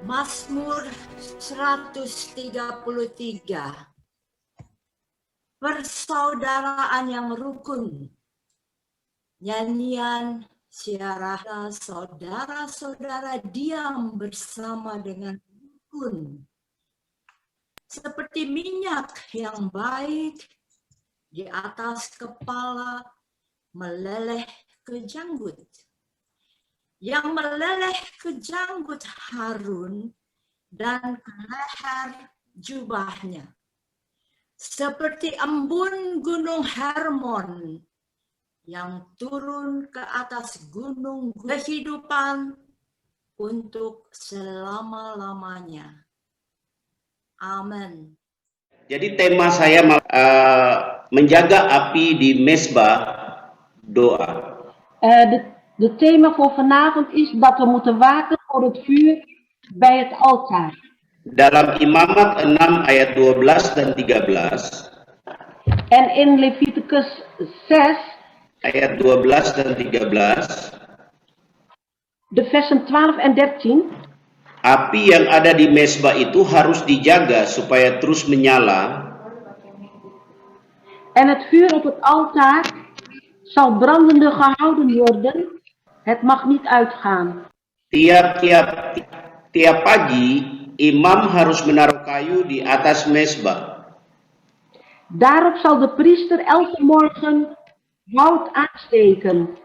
Mazmur 133. Persaudaraan yang rukun. Nyanyian siarah saudara-saudara diam bersama dengan rukun. Seperti minyak yang baik di atas kepala meleleh ke janggut. Yang meleleh ke janggut Harun dan ke leher jubahnya. Seperti embun gunung Hermon yang turun ke atas gunung kehidupan untuk selama-lamanya. Amin. Jadi tema saya menjaga api di mesbah doa. De thema voor vanavond is dat we moeten waken voor het vuur bij het altaar. Dalam Imamat 6 ayat 12 dan 13. En in Leviticus 6 ayat 12 dan 13. De versen 12 en 13. Api yang ada di mesbah itu harus dijaga supaya terus menyala. En het vuur op het altaar zal brandende gehouden worden. Het mag niet uitgaan. Tiap pagi imam harus menaruh kayu di atas mesbah. Daarop zal de priester elke morgen hout aansteken.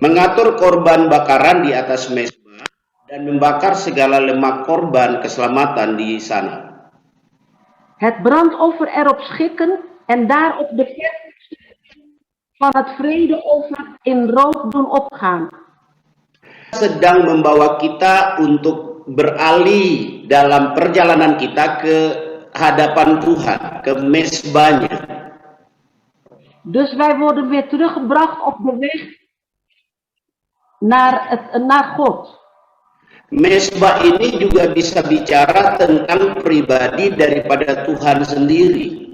Mengatur korban bakaran di atas mesbah dan membakar segala lemak korban keselamatan di sana. Het brandoffer erop schikken en daarop de vetstukken van het vredeoffer in rook doen opgaan. Sedang membawa kita untuk beralih dalam perjalanan kita ke hadapan Tuhan, ke mesbahnya. Dus wij worden weer teruggebracht op de weg naar God. Mesbah ini juga bisa bicara tentang pribadi daripada Tuhan sendiri.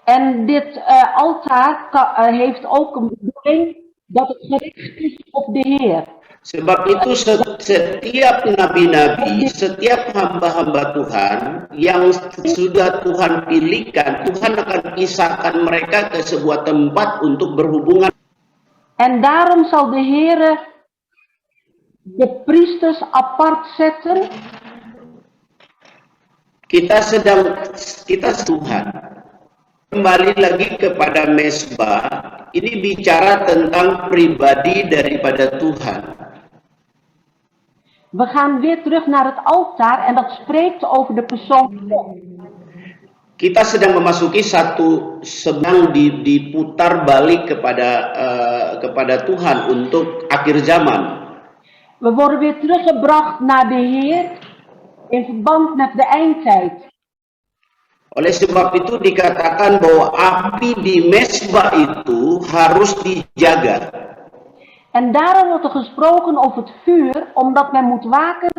En dit altaar heeft ook een bedoeling dat het gericht is op de Heer. Sebab itu setiap nabi-nabi, setiap hamba-hamba Tuhan yang sudah Tuhan pilihkan, Tuhan akan pisahkan mereka ke sebuah tempat untuk berhubungan. En daarom zal de Heer de priesters apart zetten. Kita Tuhan. Kembali lagi kepada mesbah, ini bicara tentang pribadi daripada Tuhan. We gaan weer terug naar het altaar en dat spreekt over de persoon God. Kita sedang memasuki sedang diputar balik kepada Tuhan untuk akhir zaman. We worden weer teruggebracht naar de Heer in verband met de eindtijd. Oleh sebab itu dikatakan bahwa api di mesbah itu harus dijaga. En daarom wordt er gesproken over het vuur, omdat men moet waken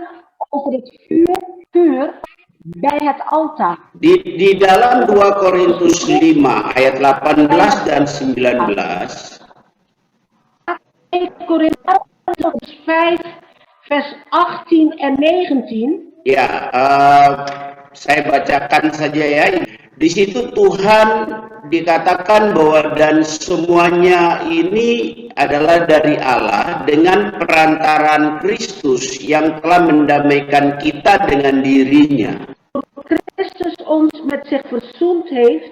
over het vuur bij het altaar. Di dalam 2 Korintus 5 ayat 18 dan 19. 2 Korintus 5 vers 18 en 19. Ya, saya bacakan saja ya. Di situ Tuhan dikatakan bahwa dan semuanya ini adalah dari Allah dengan perantaraan Kristus yang telah mendamaikan kita dengan dirinya. Christus ons met zich verzoend heeft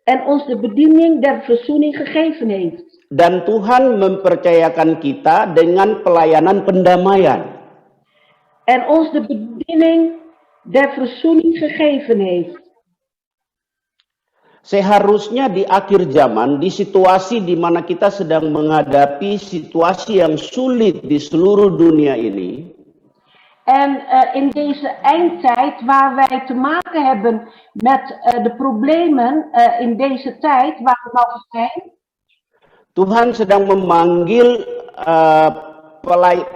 en ons de bediening der verzoening gegeven heeft. Dan Tuhan mempercayakan kita dengan pelayanan pendamaian. En ons de bediening der verzoening gegeven heeft. Seharusnya di akhir zaman, di situasi di mana kita sedang menghadapi situasi yang sulit di seluruh dunia ini, En in deze eindtijd, waar wij te maken hebben met de problemen in deze tijd waar we nou zijn, Tuhan sedang memanggil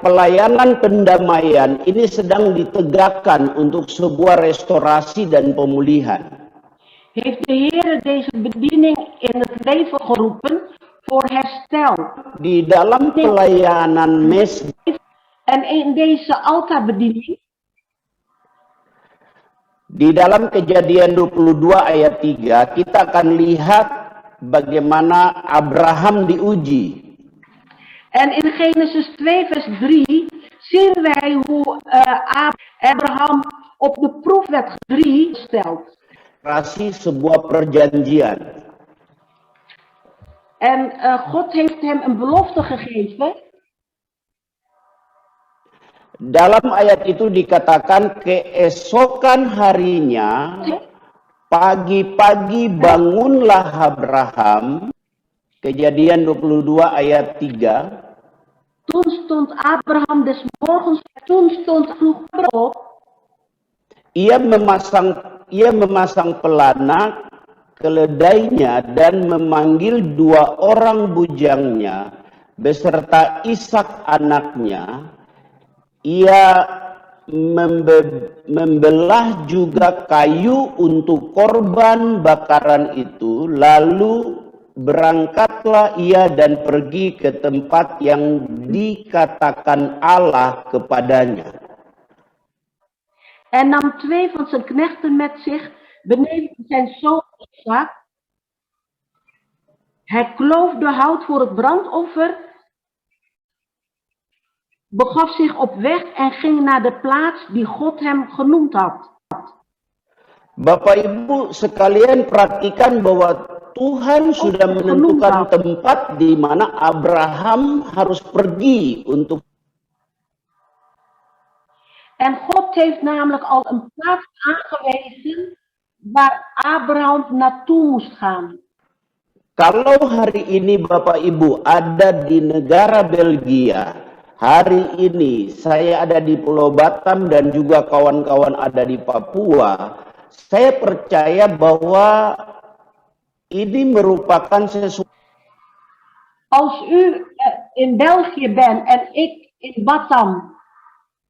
pelayanan pendamaian ini sedang ditegakkan untuk sebuah restorasi dan pemulihan. heeft de Heer deze bediening in het leven geroepen voor herstel. Di dalam pelayanan En in deze altaarbediening, di dalam Kejadian 22 ayat 3, kita akan lihat bagaimana Abraham diuji. en in Genesis 2 vers 3 zien wij hoe Abraham op de proef werd gesteld. Sebuah perjanjian. En God heeft hem een belofte gegeven. Dalam ayat itu dikatakan keesokan harinya, pagi-pagi bangunlah Abraham. Kejadian 22 ayat 3. Toen stond Abraham des morgens, toen stond vroeg op. Ia memasang pelana keledainya dan memanggil 2 orang bujangnya beserta Ishak anaknya. Ia membelah juga kayu untuk korban bakaran itu, lalu berangkatlah ia dan pergi ke tempat yang dikatakan Allah kepadanya. En nam 2 van zijn knechten met zich, benevens zijn zoon Isaac. Hij kloof de hout voor het brandoffer, begaf zich op weg en ging naar de plaats die God hem genoemd had. Bapak Ibu sekalian perhatikan bahwa Tuhan sudah menentukan tempat di mana Abraham harus pergi untuk. En God heeft namelijk al een plaats aangewezen waar Abraham naartoe moest gaan. Kalau hari ini Bapak Ibu ada di negara Belgia, hari ini saya ada di Pulau Batam dan juga kawan-kawan ada di Papua, saya percaya bahwa ini merupakan sesuatu. Als u in België bent en ik in Batam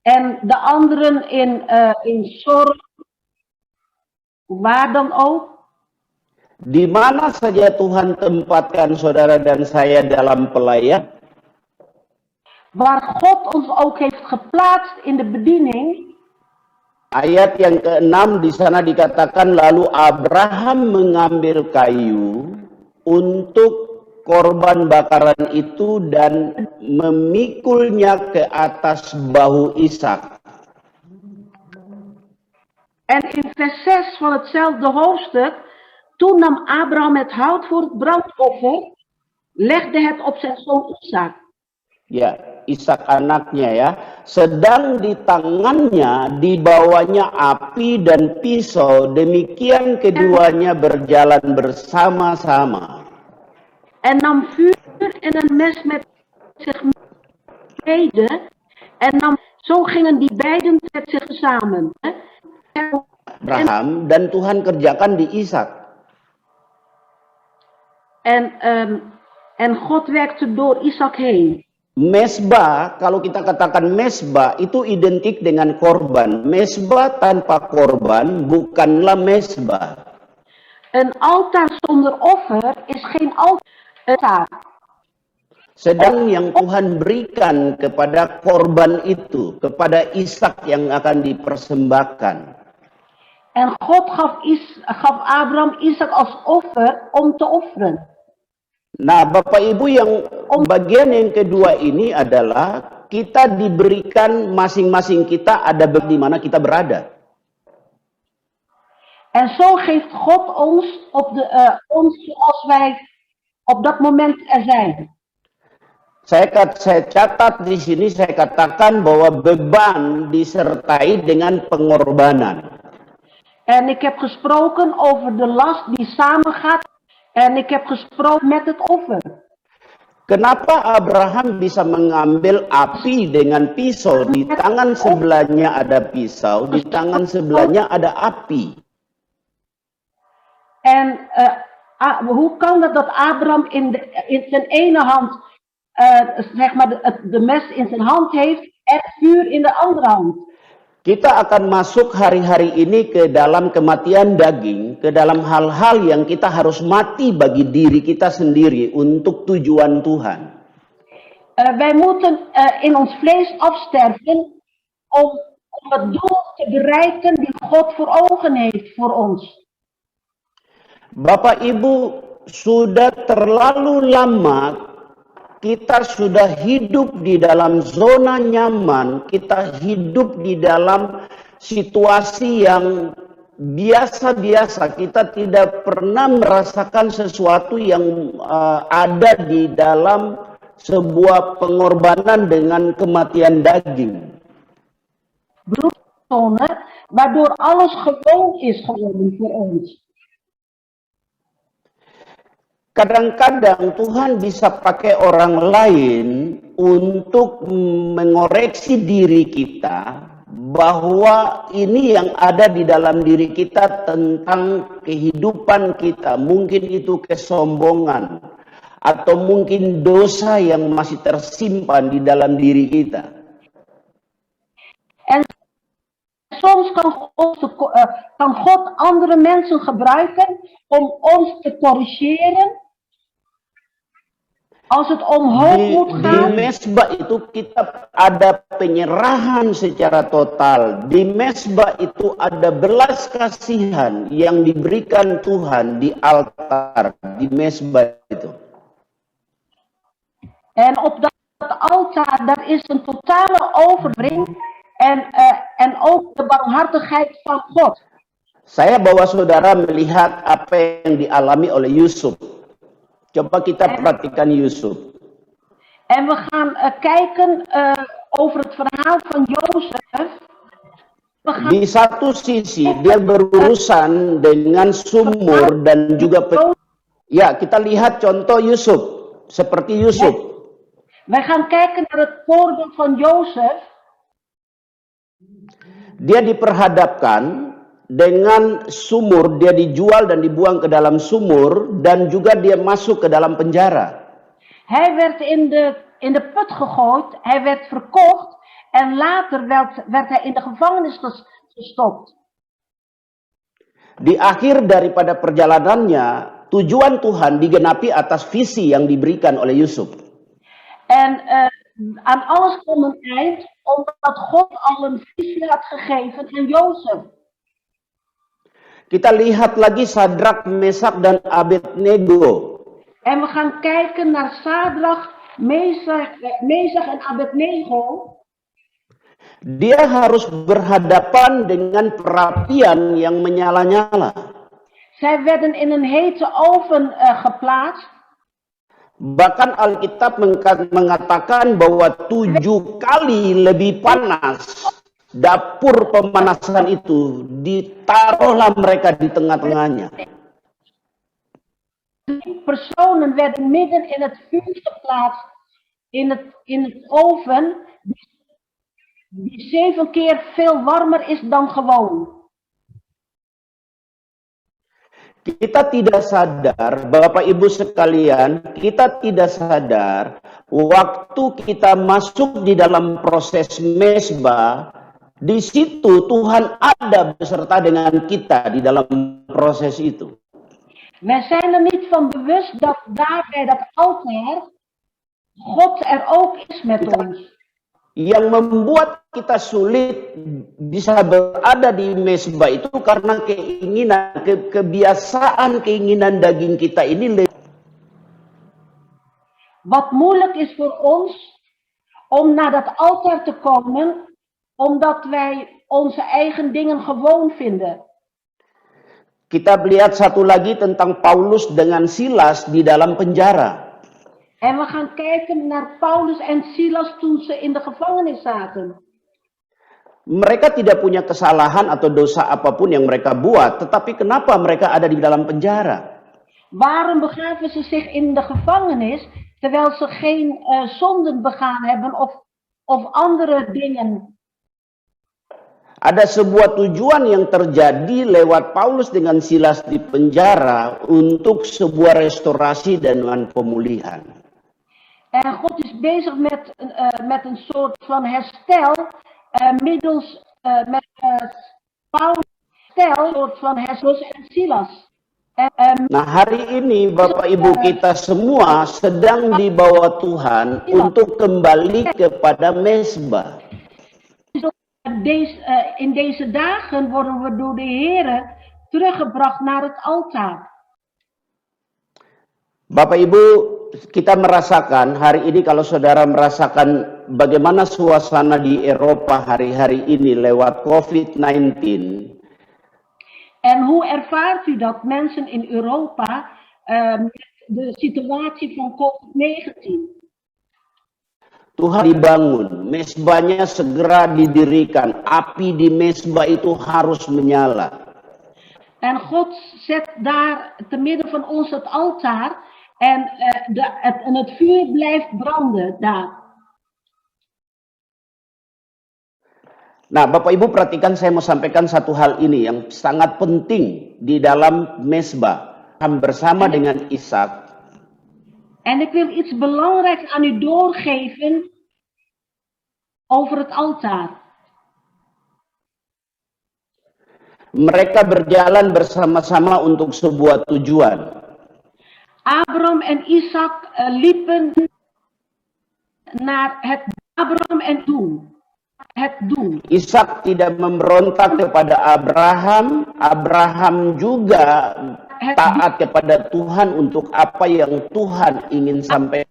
en de anderen in Sorg, waar dan ook. Di mana saja Tuhan tempatkan saudara dan saya dalam pelayan. Waar God ons ook heeft geplaatst in de bediening. Ayat yang ke-6 di sana dikatakan lalu Abraham mengambil kayu untuk korban bakaran itu dan memikulnya ke atas bahu Ishak. En in vers 6 van hetzelfde hoofdstuk, toen nam Abraham het hout voor het brandoffer, legde het op zijn zoon Ishak. Ya, Ishak anaknya ya. Sedang di tangannya dibawanya api dan pisau, demikian keduanya berjalan bersama-sama. En nam vuur en een mes met zich mede, en zo gingen die beiden met zich samen. Abraham dan Tuhan kerjakan di Ishak. En God werkte door Ishak heen. Mesbah, kalau kita katakan mesbah itu identik dengan korban. Mesbah tanpa korban bukanlah mesbah. Een altaar zonder offer is geen altaar. Sedang yang Tuhan berikan kepada korban itu, kepada Ishak yang akan dipersembahkan. En God gaf Abraham Ishak als offer om te offeren. Nah, Bapak Ibu, yang bagian yang kedua ini adalah kita diberikan masing-masing kita ada di mana kita berada. En zo geeft God ons ons zoals wij op dat moment er zijn. Saya catat di sini, saya katakan bahwa beban disertai dengan pengorbanan. En ik heb gesproken over de last die samengaat. En ik heb gesproken met het offer. Kenapa Abraham bisa mengambil api dengan pisau? Di tangan sebelahnya ada pisau, di tangan sebelahnya ada api. En hoe kan het dat Abraham in zijn ene hand zeg maar de mes in zijn hand heeft en vuur in de andere hand? Kita akan masuk hari-hari ini ke dalam kematian daging, ke dalam hal-hal yang kita harus mati bagi diri kita sendiri untuk tujuan Tuhan. Wij moeten in ons vlees afsterven om het doel te bereiken die God voor ogen heeft voor ons. Bapak Ibu, sudah terlalu lama kita sudah hidup di dalam zona nyaman, kita hidup di dalam situasi yang biasa-biasa, kita tidak pernah merasakan sesuatu yang ada di dalam sebuah pengorbanan dengan kematian daging. Bloedzone, waardoor alles gewoon is geworden voor ons. Kadang-kadang Tuhan bisa pakai orang lain untuk mengoreksi diri kita bahwa ini yang ada di dalam diri kita tentang kehidupan kita. Mungkin itu kesombongan atau mungkin dosa yang masih tersimpan di dalam diri kita. En soms kan God andere mensen gebruiken om ons te corrigeren. Als het om hoop moet gaan. Di mesbah itu kita ada penyerahan secara total. Di mesbah itu ada belas kasihan yang diberikan Tuhan di altar, di mesbah itu. En op dat altaar, daar is een totale overbreng en ook de barmhartigheid van God. Saya bawa saudara melihat apa yang dialami oleh Yusuf. Coba kita perhatikan Yusuf. En we gaan kijken over het verhaal van Jozef. Di satu sisi dia berurusan dengan sumur dan juga ya, kita lihat contoh Yusuf, seperti Yusuf. Wij gaan kijken naar het voorbeeld van Jozef. Dia diperhadapkan dengan sumur, dia dijual dan dibuang ke dalam sumur dan juga dia masuk ke dalam penjara. Hij werd in de put gegooid, hij werd verkocht en later werd hij in de gevangenis gestopt. Di akhir daripada perjalanannya, tujuan Tuhan digenapi atas visi yang diberikan oleh Yusuf. En aan alles kwam een eind, omdat God al een visie had gegeven aan Jozef. Kita lihat lagi Sadrak, Mesak, dan Abednego. En we gaan kijken naar Sadrach, Mesach en Abednego. Dia harus berhadapan dengan perapian yang menyala-nyala. Zij werden in een hete oven geplaatst. Bahkan Alkitab mengatakan bahwa 7 kali lebih panas dapur pemanasan itu, ditaruhlah mereka di tengah-tengahnya. Personen werden midden in het vuur geplaatst, in het oven, die 7 keer veel warmer is dan gewoon. Kita tidak sadar, Bapak Ibu sekalian, kita tidak sadar waktu kita masuk di dalam proses mesbah. Di situ Tuhan ada beserta dengan kita di dalam proses itu. Wij zijn er niet van bewust dat daar bij dat altaar God er ook is met ons. Yang membuat kita sulit bisa berada di mesbah itu karena keinginan, kebiasaan keinginan daging kita ini. Wat moeilijk is voor ons om naar dat altaar te komen, omdat wij onze eigen dingen gewoon vinden. Kita lihat satu lagi tentang Paulus dengan Silas di dalam penjara. En we gaan kijken naar Paulus en Silas toen ze in de gevangenis zaten. Mereka tidak punya kesalahan atau dosa apapun yang mereka buat, tetapi kenapa mereka ada di dalam penjara? Waarom begaven ze zich in de gevangenis terwijl ze geen zonden begaan hebben of andere dingen? Ada sebuah tujuan yang terjadi lewat Paulus dengan Silas di penjara untuk sebuah restorasi dan pemulihan. En God is bezig met een soort van herstel middels met Paulus, een soort van herstel en Silas. Nah, hari ini Bapak Ibu kita semua sedang dibawa Tuhan untuk kembali kepada mesbah. In deze dagen worden we door de Heer teruggebracht naar het altaar. Bapak Ibu, kita merasakan hari ini, kalau saudara merasakan bagaimana suasana di Eropa hari-hari ini lewat COVID-19. En hoe ervaart u dat mensen in Europa de situatie van COVID-19? Tuhan dibangun, mesbahnya segera didirikan, api di mesbah itu harus menyala. En God zet daar te midden van ons het altaar en het vuur blijft branden daar. Nah, Bapak Ibu perhatikan, saya mau sampaikan satu hal ini yang sangat penting di dalam mesbah bersama dengan Ishak. En ik wil iets belangrijks aan u doorgeven over het altaar. Mereka berjalan bersama-sama untuk sebuah tujuan. Abraham en Ishak liepen naar het Abraham en doel. Het doel. Ishak tidak memberontak kepada Abraham. Abraham juga taat kepada Tuhan untuk apa yang Tuhan ingin sampaikan.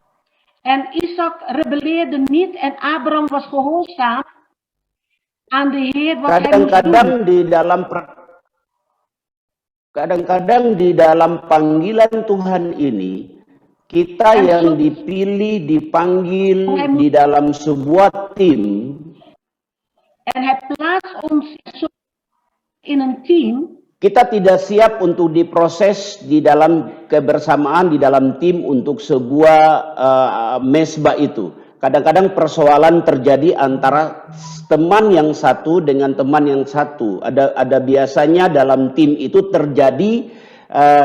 En Ishak rebelleerde niet en Abraham was gehoorzaam aan de Heer wat hij moest doen. Kadang-kadang di dalam panggilan Tuhan ini, kita yang dipilih, dipanggil di dalam sebuah tim. En hij plaatst ons in een team. Kita tidak siap untuk diproses di dalam kebersamaan, di dalam tim untuk sebuah mesbah itu. Kadang-kadang persoalan terjadi antara teman yang satu dengan teman yang satu. Ada biasanya dalam tim itu terjadi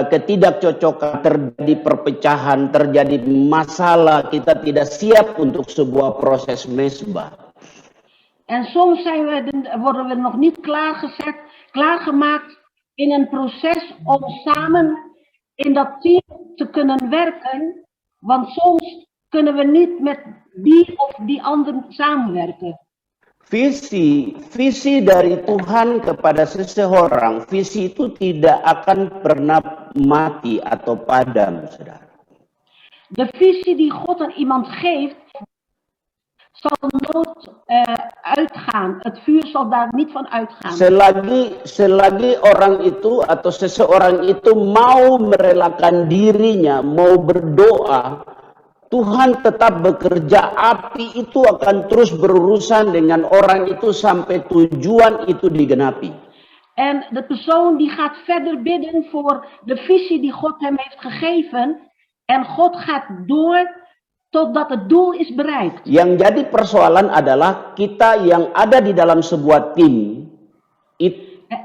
ketidakcocokan, terjadi perpecahan, terjadi masalah. Kita tidak siap untuk sebuah proses mesbah. En soms worden we nog niet klaargemaakt in een proces om samen in dat team te kunnen werken, want soms kunnen we niet met die of die ander samenwerken. Visi dari Tuhan kepada seseorang, visi itu tidak akan pernah mati atau padam, saudara. De visie die God aan iemand geeft, zal nooit uitgaan. Het vuur zal daar niet van uitgaan. Selagi orang itu atau seseorang itu mau merelakan dirinya, mau berdoa, Tuhan tetap bekerja. Api itu akan terus berurusan dengan orang itu sampai tujuan itu digenapi. En de persoon die gaat verder bidden voor de visie die God hem heeft gegeven. En God gaat door totdat het doel is bereikt. Yang jadi persoalan adalah kita yang ada di dalam sebuah tim.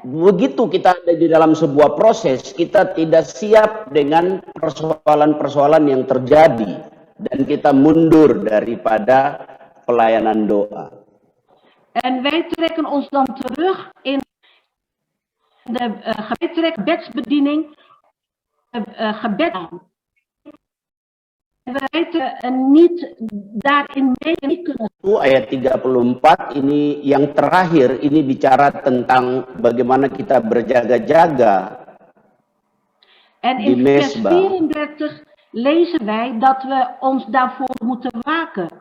Begitu kita ada di dalam sebuah proses, kita tidak siap dengan persoalan-persoalan yang terjadi. Dan kita mundur daripada pelayanan doa. En wij trekken ons dan terug in de gebedsbediening, gebed aan. Wij niet daarin mee kunnen. Ayat 34 ini yang terakhir, ini bicara tentang bagaimana kita berjaga-jaga en in vers 34 lezen wij dat we ons daarvoor moeten waken.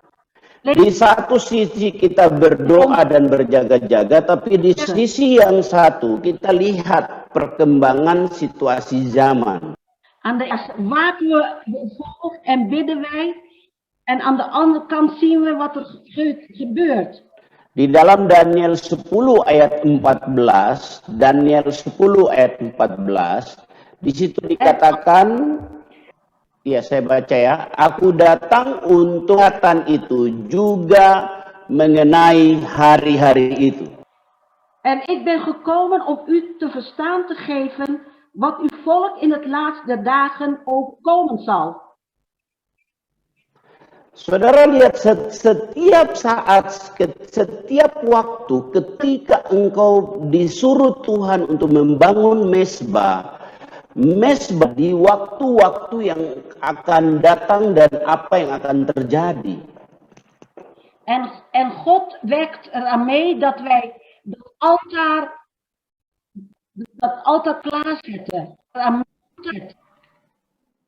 Di satu sisi kita berdoa dan berjaga-jaga, tapi di sisi yang satu kita lihat perkembangan situasi zaman. Aan de waken we voor en bidden wij, en aan de andere kant zien we wat er gebeurt. Di dalam Daniel 10 ayat 14, Daniel 10 ayat 14, di situ dikatakan, ya saya baca ya, aku datang untuk katakan itu juga mengenai hari-hari itu. En ik ben gekomen om u te verstaan te geven wat uw volk in het laatst der dagen overkomen zal. Saudara lihat setiap saat, setiap waktu ketika engkau disuruh Tuhan untuk membangun mesbah di waktu-waktu yang akan datang dan apa yang akan terjadi. En God werkt eraan mee dat wij dat altaar klaarzetten.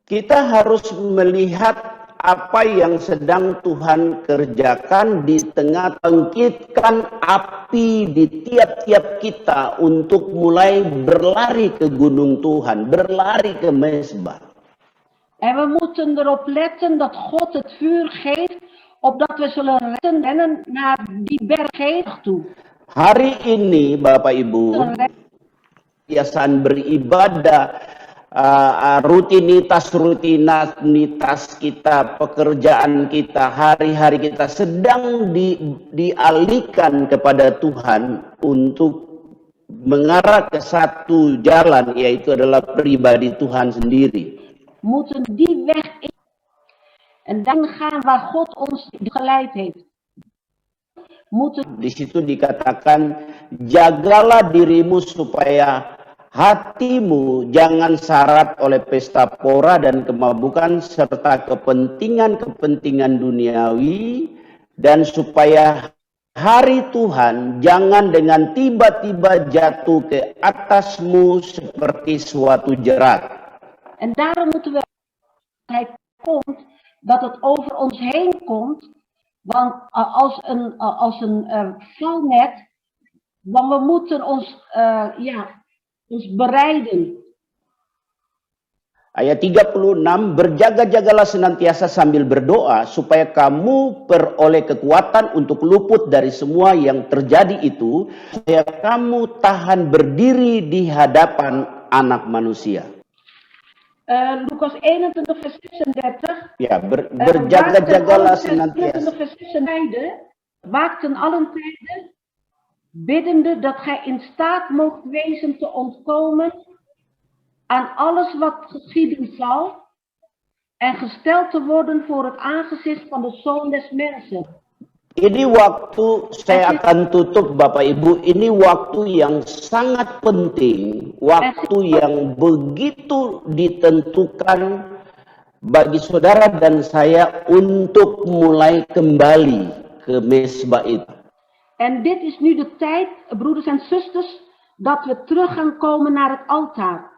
Kita harus melihat apa yang sedang Tuhan kerjakan di tengah bangkitkan api di tiap-tiap kita untuk mulai berlari ke gunung Tuhan, berlari ke mesbah. En we moeten erop letten dat God het vuur geeft, opdat we zullen rennen naar die berg toe. Hari ini Bapak Ibu, kebiasaan beribadah, rutinitas kita, pekerjaan kita, hari-hari kita sedang dialihkan kepada Tuhan untuk mengarah ke satu jalan, yaitu adalah pribadi Tuhan sendiri. Moeten die weg in en dan gaan waar God ons geleid heeft. Di situ dikatakan, jagalah dirimu supaya hatimu jangan syarat oleh pesta pora dan kemabukan serta kepentingan-kepentingan duniawi, dan supaya hari Tuhan jangan dengan tiba-tiba jatuh ke atasmu seperti suatu jerat. En daarom moeten we komt dat het over ons heen komt, want als een valnet, want we moeten ons bereiden. Ayat 36, berjaga-jagalah senantiasa sambil berdoa supaya kamu peroleh kekuatan untuk luput dari semua yang terjadi itu, supaya kamu tahan berdiri di hadapan Anak Manusia. Lukas 21 vers 36. Ya, berjaga-jagalah senantiasa. Waakten allen tijden, biddende dat gij in staat moogt wezen te ontkomen aan alles wat geschieden zal en gesteld te worden voor het aangezicht van de Zoon des Mensen. Ini waktu saya akan tutup Bapak Ibu, ini waktu yang sangat penting, waktu yang begitu ditentukan bagi saudara dan saya untuk mulai kembali ke mesbah itu. En dit is nu de tijd, broeders en zusters, dat we terug gaan komen naar het altaar.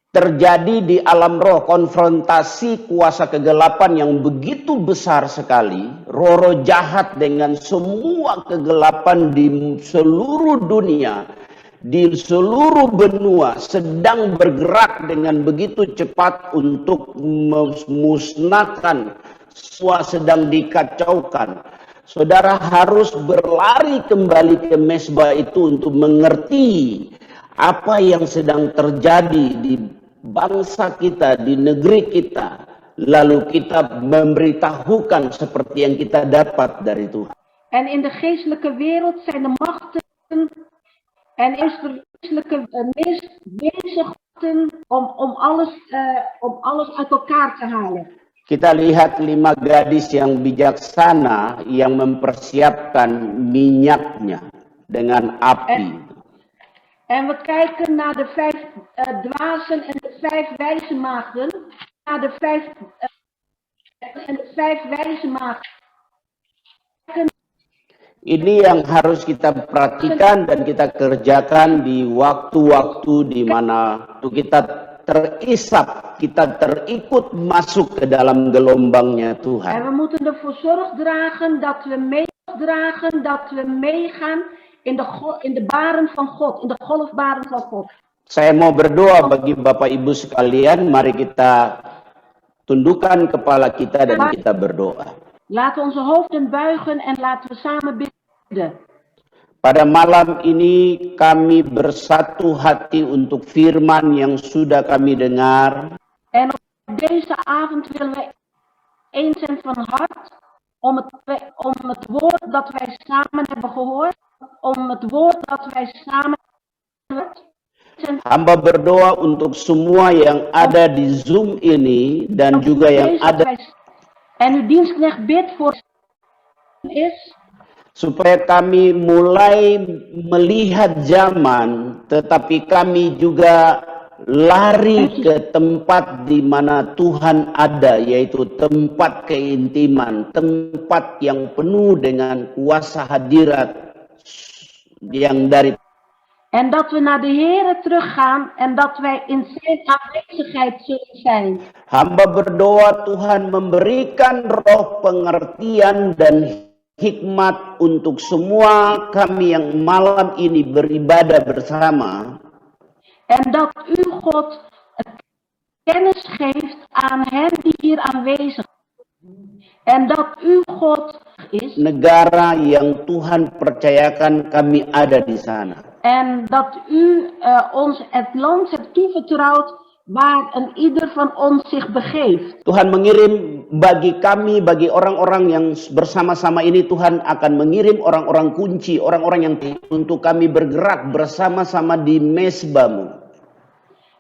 Terjadi di alam roh konfrontasi kuasa kegelapan yang begitu besar sekali, roh-roh jahat dengan semua kegelapan di seluruh dunia, di seluruh benua sedang bergerak dengan begitu cepat untuk memusnahkan, semua sedang dikacaukan. Saudara harus berlari kembali ke mesbah itu untuk mengerti apa yang sedang terjadi di bangsa kita, di negeri kita, lalu kita memberitahukan seperti yang kita dapat dari Tuhan. En in de geestelijke wereld zijn de machten en is de geestelijke bezig om alles uit elkaar te halen. Kita lihat 5 gadis yang bijaksana yang mempersiapkan minyaknya dengan api. En we kijken naar de 5 dwazen en de 5 wijze maagden. Naar de 5 wijze maagden. Ini yang harus kita perhatikan dan kita kerjakan di waktu-waktu di mana kita terisap, kita terikut masuk ke dalam gelombangnya Tuhan. En we moeten ervoor zorg dragen dat we meegaan in de baren van God, in de golfbaren van God. Saya mau berdoa bagi Bapak Ibu sekalian, mari kita tundukkan kepala kita dan kita berdoa. Laten we onze hoofden buigen en laten we samen bidden. Pada malam ini kami bersatu hati untuk firman yang sudah kami dengar. En op deze avond willen we eens zijn van hart om het woord dat wij samen hebben gehoord, om het woord dat wij samen Hamba berdoa untuk semua yang ada di Zoom ini dan juga yang ada, en uw dienstknecht bidt voor is, supaya kami mulai melihat zaman, tetapi kami juga lari ke tempat di mana Tuhan ada, yaitu tempat keintiman, tempat yang penuh dengan kuasa hadirat yang dari. en dat we naar de Heere teruggaan en dat wij in zijn aanwezigheid zullen zijn. Hamba berdoa Tuhan memberikan roh pengertian dan hikmat untuk semua kami yang malam ini beribadah bersama. En dat u God kennis geeft aan hen die hier aanwezig zijn. En dat u God is. Negara yang Tuhan percayakan kami ada di sana. En dat u ons het land hebt toevertrouwd waar een ieder van ons zich begeeft. Tuhan mengirim bagi kami, bagi orang-orang yang bersama-sama ini, Tuhan akan mengirim orang-orang kunci, orang-orang yang untuk kami bergerak bersama-sama di mesbah-Mu.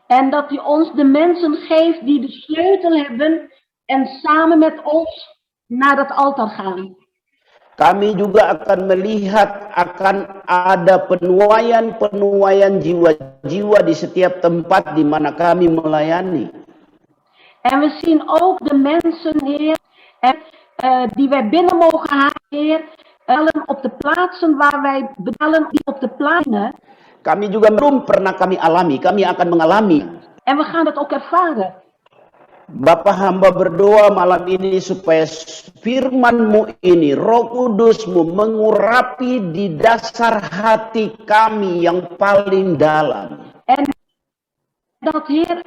En dat u ons de mensen geeft die de sleutel hebben en samen met ons naar dat altaar gaan. Kami juga akan melihat akan ada penuaian jiwa-jiwa di setiap tempat di mana kami melayani. En we zien ook de mensen, Heer, die wij binnen mogen halen, Heer, op de plaatsen waar wij betalen, die op de plaatsen. Kami juga belum pernah kami alami, kami akan mengalami. En we gaan dat ook ervaren. Bapa, hamba berdoa malam ini supaya firman-Mu ini, Roh Kudus-Mu mengurapi di dasar hati kami yang paling dalam. En dat Heer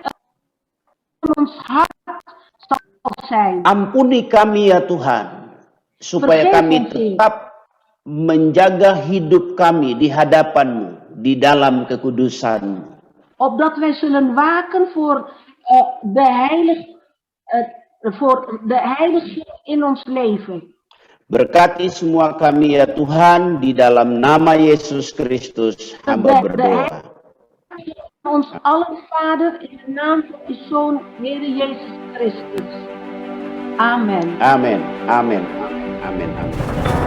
ons hart zal zijn. Ampuni kami ya Tuhan, supaya kami tetap menjaga hidup kami di hadapan-Mu, di dalam kekudusan-Mu. Opdat wij zullen waken voor de heiligheid in ons leven. Berkati semua kami ya Tuhan, di dalam nama Yesus Kristus hamba berdoa. Ons allen Vader, in de naam van uw Zoon, Heer Jezus Christus. Amen. Amen. Amen. Amen. Amen.